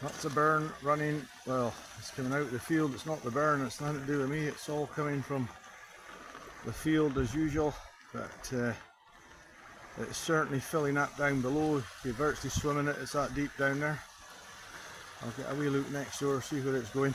That's a burn running, well, it's coming out of the field. It's not the burn, it's nothing to do with me, it's all coming from the field as usual, but it's certainly filling that down below. You're virtually swimming it, it's that deep down there. I'll get a wee look next door, see where it's going.